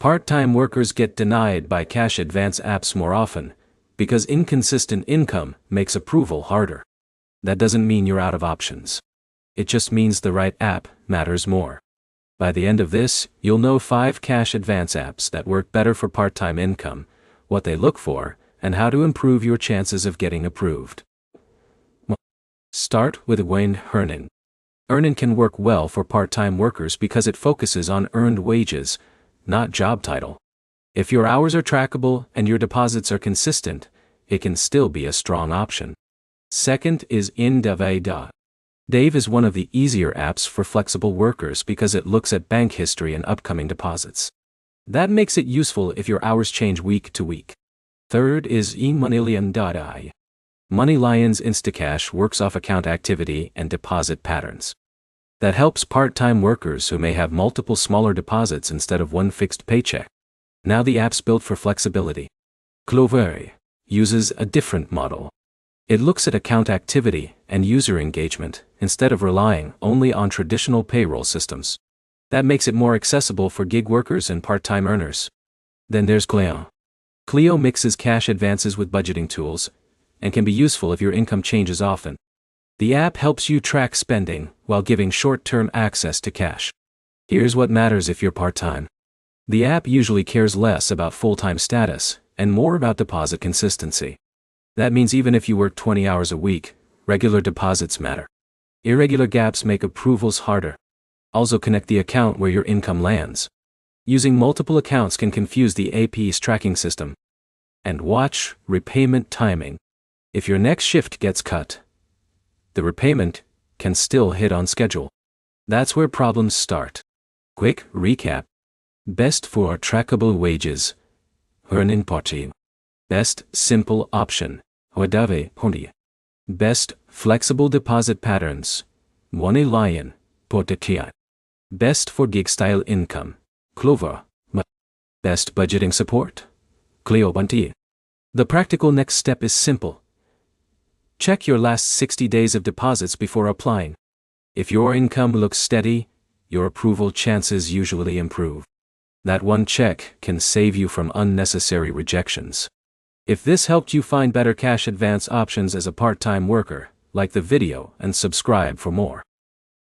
Part-time workers get denied by cash advance apps more often, because inconsistent income makes approval harder. That doesn't mean you're out of options. It just means the right app matters more. By the end of this, you'll know 5 cash advance apps that work better for part-time income, what they look for, and how to improve your chances of getting approved. Start with Wayne Earnin. Earnin can work well for part-time workers because it focuses on earned wages, not job title. If your hours are trackable and your deposits are consistent, it can still be a strong option. Second is InDave. Dave is one of the easier apps for flexible workers because it looks at bank history and upcoming deposits. That makes it useful if your hours change week to week. Third is eMoneyLion.ai. MoneyLion's Instacash works off account activity and deposit patterns. That helps part-time workers who may have multiple smaller deposits instead of one fixed paycheck. Now the app's built for flexibility. Clover uses a different model. It looks at account activity and user engagement instead of relying only on traditional payroll systems. That makes it more accessible for gig workers and part-time earners. Then there's Clio. Clio mixes cash advances with budgeting tools and can be useful if your income changes often. The app helps you track spending while giving short-term access to cash. Here's what matters if you're part-time. The app usually cares less about full-time status and more about deposit consistency. That means even if you work 20 hours a week, regular deposits matter. Irregular gaps make approvals harder. Also connect the account where your income lands. Using multiple accounts can confuse the AP's tracking system. And watch repayment timing. If your next shift gets cut, the repayment can still hit on schedule. That's where problems start. Quick recap. Best for trackable wages. Earnin Party. Best simple option. Huadave Pony. Best flexible deposit patterns. MoneyLion. Portatia. Best for gig style income. Clover. Best budgeting support. Clio Bunty. The practical next step is simple. Check your last 60 days of deposits before applying. If your income looks steady, your approval chances usually improve. That one check can save you from unnecessary rejections. If this helped you find better cash advance options as a part-time worker, like the video and subscribe for more.